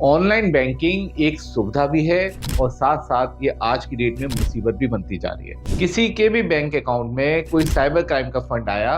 Online banking एक सुविधा भी है और साथ साथ ये आज की डेट में मुसीबत भी बनती जा रही है। किसी के भी बैंक अकाउंट में कोई साइबर क्राइम का फंड आया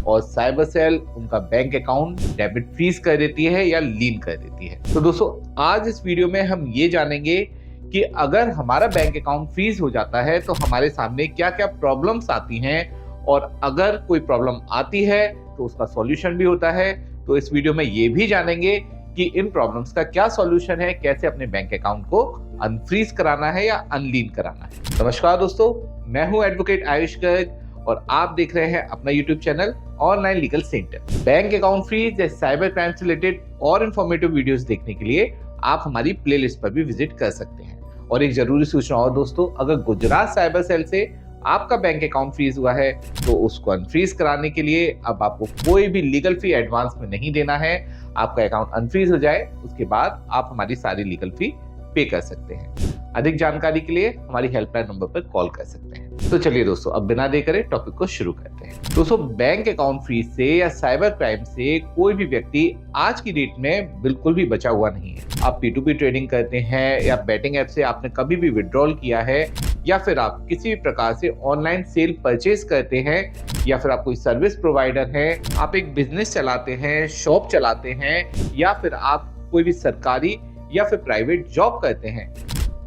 और साइबर सेल उनका बैंक अकाउंट डेबिट फ्रीज कर देती है या लीन कर देती है। तो दोस्तों, आज इस वीडियो में हम ये जानेंगे कि अगर हमारा बैंक अकाउंट फ्रीज हो जाता है तो हमारे सामने क्या क्या प्रॉब्लम्स आती हैं, और अगर कोई प्रॉब्लम आती है तो उसका सॉल्यूशन भी होता है। तो इस वीडियो में ये भी जानेंगे कि इन प्रॉब्लम्स का क्या सॉल्यूशन है, कैसे अपने बैंक अकाउंट को अनफ्रीज कराना है या अनलीन कराना है। नमस्कार दोस्तों, मैं हूं एडवोकेट आयुष गर्ग और आप देख रहे हैं अपना YouTube channel online legal centre. Bank account freeze या साइबर क्राइम से रिलेटेड और इन्फॉर्मेटिव वीडियोस देखने के लिए आप हमारी प्लेलिस्ट पर भी विजिट कर सकते हैं। और एक जरूरी सूचना और दोस्तों, अगर गुजरात साइबर सेल से आपका बैंक अकाउंट फ्रीज हुआ है तो उसको अनफ्रीज कराने के लिए अब आपको कोई भी लीगल फी एडवांस में नहीं देना है। आपका अकाउंट अनफ्रीज हो जाए उसके बाद आप हमारी सारी लीगल फी पे कर सकते हैं। अधिक जानकारी के लिए हमारी हेल्पलाइन नंबर पर कॉल कर सकते हैं। तो चलिए दोस्तों, अब बिना देर करे टॉपिक को शुरू करते हैं। दोस्तों, बैंक अकाउंट फ्रीज से या साइबर क्राइम से कोई भी व्यक्ति आज की डेट में बिल्कुल भी बचा हुआ नहीं है। आप P2P ट्रेडिंग करते हैं या बैटिंग ऐप से आपने कभी भी विड्रॉल किया है, या फिर आप किसी भी प्रकार से ऑनलाइन सेल परचेज करते हैं, या फिर आप कोई सर्विस प्रोवाइडर हैं, आप एक बिजनेस चलाते हैं, शॉप चलाते हैं, या फिर आप कोई भी सरकारी या फिर प्राइवेट जॉब करते हैं,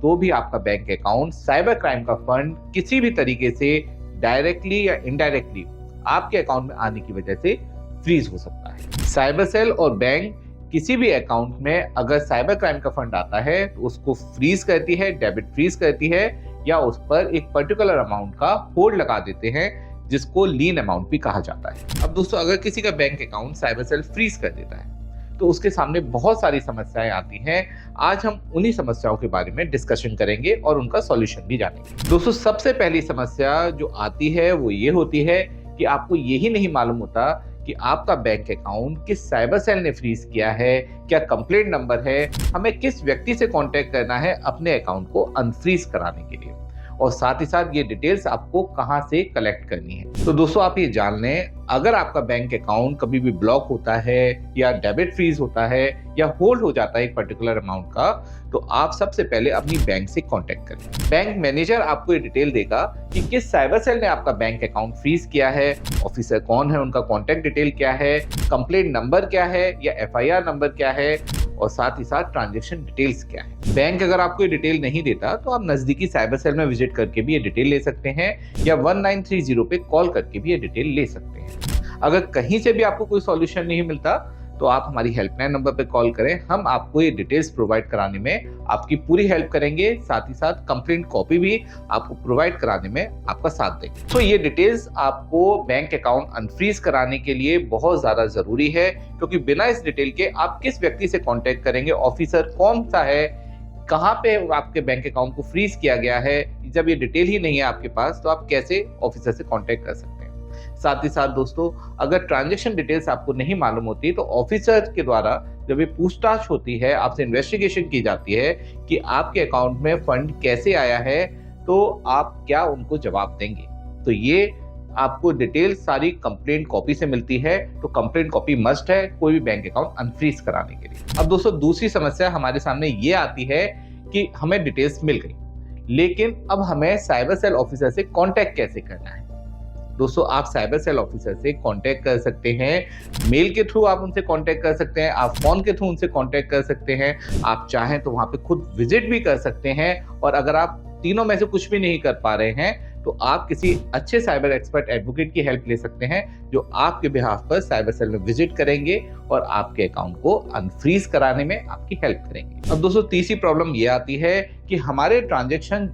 तो भी आपका बैंक अकाउंट साइबर क्राइम का फंड किसी भी तरीके से डायरेक्टली या इनडायरेक्टली आपके अकाउंट में आने की वजह से फ्रीज हो सकता है। साइबर सेल और बैंक किसी भी अकाउंट में अगर साइबर क्राइम का फंड आता है तो उसको फ्रीज करती है, डेबिट फ्रीज करती है, या उस पर एक पर्टिकुलर अमाउंट का होल्ड लगा देते हैं जिसको लीन अमाउंट भी कहा जाता है। अब दोस्तों, अगर किसी का bank account cyber cell freeze कर देता है तो उसके सामने बहुत सारी समस्याएं आती हैं। आज हम उन्हीं समस्याओं के बारे में डिस्कशन करेंगे और उनका सॉल्यूशन भी जानेंगे। दोस्तों, सबसे पहली समस्या जो आती है वो ये होती है कि आपको यही नहीं मालूम होता कि आपका बैंक अकाउंट किस साइबर सेल ने फ्रीज किया है, क्या कंप्लेंट नंबर है, हमें किस व्यक्ति से कांटेक्ट करना है अपने अकाउंट को अनफ्रीज कराने के लिए, और साथ ही साथ ये डिटेल्स आपको कहां से कलेक्ट करनी है। तो दोस्तों, आप ये जान लें, अगर आपका बैंक अकाउंट कभी भी ब्लॉक होता है या डेबिट फ्रीज होता है या होल्ड हो जाता है एक पर्टिकुलर अमाउंट का, तो आप सबसे पहले अपनी बैंक से कांटेक्ट करें। बैंक मैनेजर आपको ये डिटेल देगा कि किस साइबर सेल ने आपका बैंक अकाउंट फ्रीज किया है, ऑफिसर कौन है, उनका कांटेक्ट डिटेल क्या है, कंप्लेंट नंबर क्या है या FIR नंबर क्या है, और साथ ही साथ ट्रांजैक्शन डिटेल्स क्या है। बैंक अगर आपको ये डिटेल नहीं देता तो आप नजदीकी साइबर सेल में विजिट करके भी ये डिटेल ले सकते हैं, या 1930 पे कॉल करके भी ये डिटेल ले सकते हैं। अगर कहीं से भी आपको कोई सॉल्यूशन नहीं मिलता तो आप हमारी हेल्पलाइन नंबर पे कॉल करें, हम आपको ये डिटेल्स प्रोवाइड कराने में आपकी पूरी हेल्प करेंगे, साथ ही साथ कंप्लेंट कॉपी भी आपको प्रोवाइड कराने में आपका साथ देंगे। तो ये डिटेल्स आपको बैंक अकाउंट अनफ्रीज कराने के लिए बहुत ज्यादा जरूरी है, क्योंकि बिना इस डिटेल के आप किस व्यक्ति से कॉन्टेक्ट करेंगे, ऑफिसर कौन सा है, कहाँ पे आपके बैंक अकाउंट को फ्रीज किया गया है, जब ये डिटेल ही नहीं है आपके पास तो आप कैसे ऑफिसर से कॉन्टेक्ट कर सकते हैं। साथ ही साथ दोस्तों, अगर ट्रांजैक्शन डिटेल्स आपको नहीं मालूम होती तो ऑफिसर के द्वारा जब ये पूछताछ होती है, आपसे इन्वेस्टिगेशन की जाती है कि आपके अकाउंट में फंड कैसे आया है, तो आप क्या उनको जवाब देंगे। तो ये आपको डिटेल सारी कंप्लेंट कॉपी से मिलती है, तो कंप्लेंट कॉपी मस्ट है कोई भी बैंक अकाउंट अनफ्रीज कराने के लिए। अब दोस्तों, दूसरी समस्या हमारे सामने ये आती है कि हमें डिटेल्स मिल गई, लेकिन अब हमें साइबर सेल ऑफिसर से कांटेक्ट कैसे करना है। दोस्तों, आप साइबर सेल ऑफिसर से कांटेक्ट कर सकते हैं, मेल के थ्रू आप उनसे कांटेक्ट कर सकते हैं, आप फोन के थ्रू उनसे कांटेक्ट कर सकते हैं, आप चाहें तो वहां पे खुद विजिट भी कर सकते हैं, और अगर आप तीनों में से कुछ भी नहीं कर पा रहे हैं तो आप किसी अच्छे साइबर एक्सपर्ट एडवोकेट की हेल्प ले सकते हैं, जो आपके बिहाफ पर साइबर सेल में विजिट करेंगे और आपके अकाउंट को अनफ्रीज कराने में आपकी हेल्प करेंगे। अब दोस्तों, तीसरी प्रॉब्लम ये आती है कि हमारे ट्रांजेक्शन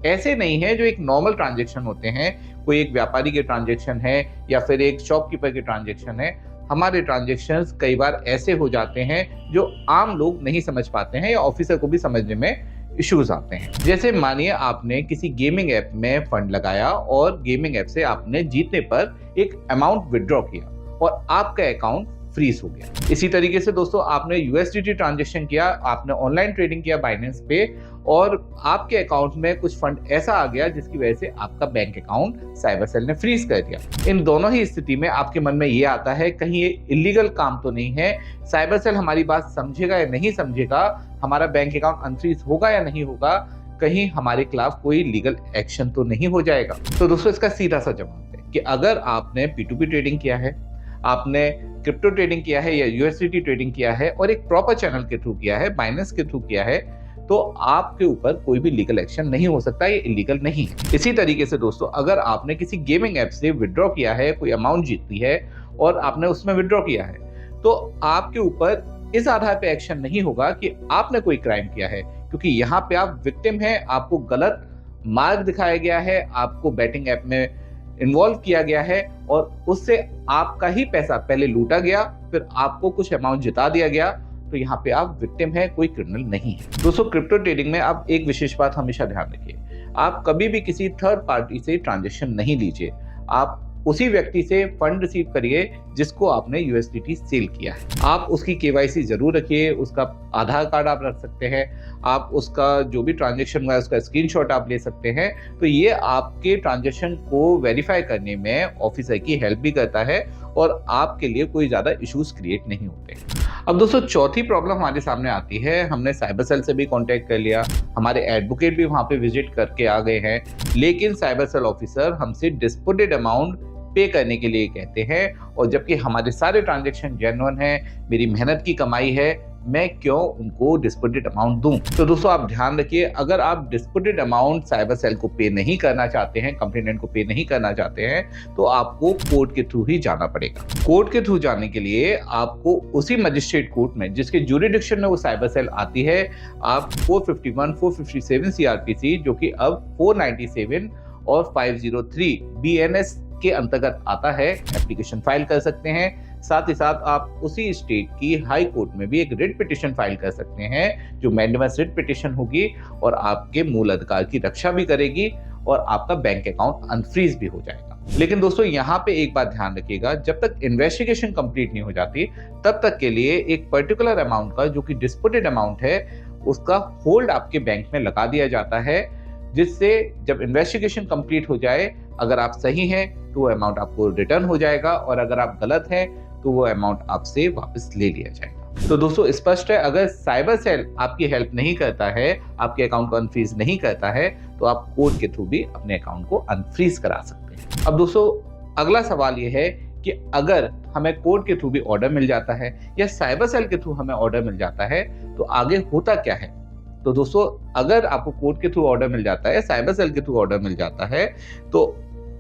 ऐसे नहीं है जो एक नॉर्मल ट्रांजैक्शन होते हैं, कोई एक व्यापारी के ट्रांजैक्शन है या फिर एक शॉपकीपर के ट्रांजैक्शन है। हमारे ट्रांजैक्शंस कई बार ऐसे हो जाते हैं जो आम लोग नहीं समझ पाते हैं या ऑफिसर को भी समझने में इश्यूज आते हैं। जैसे मानिए आपने किसी गेमिंग ऐप में फंड लगाया और गेमिंग ऐप से आपने जीतने पर एक अमाउंट विड्रॉ किया और आपका अकाउंट फ्रीज हो गया। इसी तरीके से दोस्तों, आपने USDT ट्रांजैक्शन किया, आपने ऑनलाइन ट्रेडिंग किया बाइनेंस पे, और आपके अकाउंट में कुछ फंड ऐसा आ गया जिसकी वजह से आपका बैंक अकाउंट साइबर सेल ने फ्रीज कर दिया। इन दोनों ही स्थिति में आपके मन में ये आता है कहीं ये इलीगल काम तो नहीं है, साइबर सेल हमारी बात समझेगा या नहीं समझेगा, हमारा बैंक अकाउंट अनफ्रीज होगा या नहीं होगा, कहीं हमारे खिलाफ कोई लीगल एक्शन तो नहीं हो जाएगा। तो दोस्तों इसका सीधा सा जवाब है कि अगर आपने P2P ट्रेडिंग किया है, आपने क्रिप्टो ट्रेडिंग किया है या USDT ट्रेडिंग किया है और एक प्रॉपर चैनल के थ्रू किया है, बाइनेंस के थ्रू किया है, तो आपके ऊपर कोई भी लीगल एक्शन नहीं हो सकता, ये इलीगल नहीं है। इसी तरीके से दोस्तों, अगर आपने किसी गेमिंग ऐप से विड्रॉ किया है, कोई अमाउंट जीती है और आपने उसमें विड्रॉ किया है, तो आपके ऊपर इस आधार पे एक्शन नहीं होगा कि आपने कोई क्राइम किया है, क्योंकि यहाँ पे आप विक्टिम हैं, आपको गलत मार्ग दिखाया गया है, आपको बैटिंग ऐप में इन्वॉल्व किया गया है और उससे आपका ही पैसा पहले लूटा गया, फिर आपको कुछ अमाउंट जिता दिया गया, तो यहाँ पे आप विक्टिम है, कोई क्रिमिनल नहीं है। दोस्तों क्रिप्टो ट्रेडिंग में आप एक विशेष बात हमेशा ध्यान रखिए, आप कभी भी किसी थर्ड पार्टी से ट्रांजेक्शन नहीं लीजिए, आप उसी व्यक्ति से फंड रिसीव करिए जिसको आपने USDT सेल किया है। आप उसकी KYC जरूर रखिए, उसका आधार कार्ड आप रख सकते हैं, आप उसका जो भी ट्रांजेक्शन हुआ है उसका स्क्रीनशॉट आप ले सकते हैं। तो ये आपके ट्रांजेक्शन को वेरीफाई करने में ऑफिसर की हेल्प भी करता है और आपके लिए कोई ज़्यादा इश्यूज क्रिएट नहीं होते। अब दोस्तों चौथी प्रॉब्लम हमारे सामने आती है, हमने साइबर सेल से भी कांटेक्ट कर लिया, हमारे एडवोकेट भी वहाँ पे विजिट करके आ गए हैं, लेकिन साइबर सेल ऑफिसर हमसे डिस्प्यूटेड अमाउंट पे करने के लिए कहते हैं, और जबकि हमारे सारे ट्रांजैक्शन जेन्युइन हैं, मेरी मेहनत की कमाई है, मैं क्यों उनको डिस्प्यूटेड अमाउंट दूं। तो दोस्तों आप ध्यान रखिए, अगर आप डिस्प्यूटेड अमाउंट साइबर सेल को पे नहीं करना चाहते हैं, कंप्लेनेंट को पे नहीं करना चाहते हैं, तो आपको कोर्ट के थ्रू ही जाना पड़ेगा। कोर्ट के थ्रू जाने के लिए आपको उसी मजिस्ट्रेट कोर्ट में जिसके ज्यूरिडिक्शन में वो साइबर सेल आती है, आप 451, 457 CRPC, जो कि अब 497 और 503 BNS के अंतर्गत आता है, एप्लीकेशन फाइल कर सकते हैं। साथ ही साथ आप उसी स्टेट की हाई कोर्ट में भी एक रिट पिटिशन फाइल कर सकते हैं, जो मैंडेमस रिट पिटिशन होगी और आपके मूल अधिकार की रक्षा भी करेगी और आपका बैंक अकाउंट अनफ्रीज भी हो जाएगा। लेकिन दोस्तों यहाँ पे एक बात ध्यान रखिएगा, जब तक इन्वेस्टिगेशन कंप्लीट नहीं हो जाती तब तक के लिए एक पर्टिकुलर अमाउंट का, जो कि डिस्प्यूटेड अमाउंट है, उसका होल्ड आपके बैंक में लगा दिया जाता है, जिससे जब इन्वेस्टिगेशन कंप्लीट हो जाए, अगर आप सही हैं तो वो अमाउंट आपको रिटर्न हो जाएगा और अगर आप गलत हैं तो वो अमाउंट आपसे वापस ले लिया जाएगा। तो दोस्तों स्पष्ट है, अगर साइबर सेल आपकी हेल्प नहीं करता है, आपके अकाउंट को अनफ्रीज नहीं करता है, तो आप कोर्ट के थ्रू भी अपने अकाउंट को अनफ्रीज करा सकते हैं। अब दोस्तों अगला सवाल ये है कि अगर हमें कोर्ट के थ्रू भी ऑर्डर मिल जाता है या साइबर सेल के थ्रू हमें ऑर्डर मिल जाता है, तो आगे होता क्या है। तो दोस्तों अगर आपको कोर्ट के थ्रू ऑर्डर मिल जाता है, साइबर सेल के थ्रू ऑर्डर मिल जाता है, तो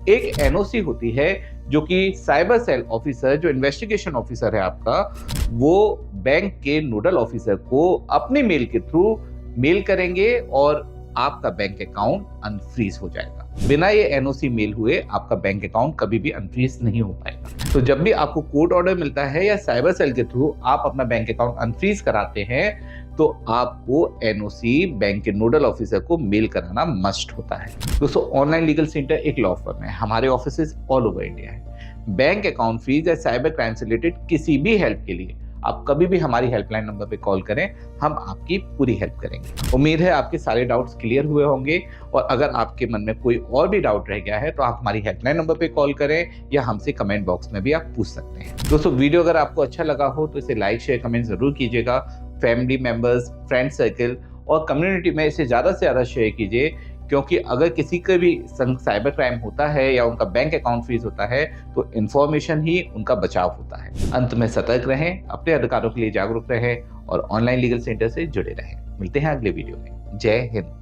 एक NOC होती है जो कि साइबर सेल ऑफिसर, जो इन्वेस्टिगेशन ऑफिसर है आपका, वो बैंक के नोडल ऑफिसर को अपने मेल के थ्रू मेल करेंगे और आपका बैंक अकाउंट अनफ्रीज हो जाएगा। बिना ये NOC मेल हुए आपका बैंक अकाउंट कभी भी अनफ्रीज नहीं हो पाएगा। तो जब भी आपको कोर्ट ऑर्डर मिलता है या साइबर सेल के थ्रू आप अपना बैंक अकाउंट अनफ्रीज कराते हैं, तो आपको NOC बैंक के नोडल ऑफिसर को मेल कराना मस्ट होता है। दोस्तों ऑनलाइन लीगल सेंटर एक लॉ फर्म है, हमारे ऑफिसेज ऑल ओवर इंडिया है। बैंक अकाउंट फ्रीज या साइबर क्राइम से रिलेटेड किसी भी हेल्प के लिए आप कभी भी हमारी हेल्पलाइन नंबर पे कॉल करें, हम आपकी पूरी हेल्प करेंगे। उम्मीद है आपके सारे डाउट्स क्लियर हुए होंगे, और अगर आपके मन में कोई और भी डाउट रह गया है तो आप हमारी हेल्पलाइन नंबर पे कॉल करें या हमसे कमेंट बॉक्स में भी आप पूछ सकते हैं। दोस्तों वीडियो अगर आपको अच्छा लगा हो तो इसे लाइक शेयर कमेंट जरूर कीजिएगा। फैमिली मेंबर्स, फ्रेंड सर्कल और कम्युनिटी में इसे ज़्यादा से ज़्यादा शेयर कीजिए, क्योंकि अगर किसी का भी साइबर क्राइम होता है या उनका बैंक अकाउंट फ्रीज होता है तो इन्फॉर्मेशन ही उनका बचाव होता है। अंत में सतर्क रहें, अपने अधिकारों के लिए जागरूक रहें और ऑनलाइन लीगल सेंटर से जुड़े रहें। मिलते हैं अगले वीडियो में। जय हिंद।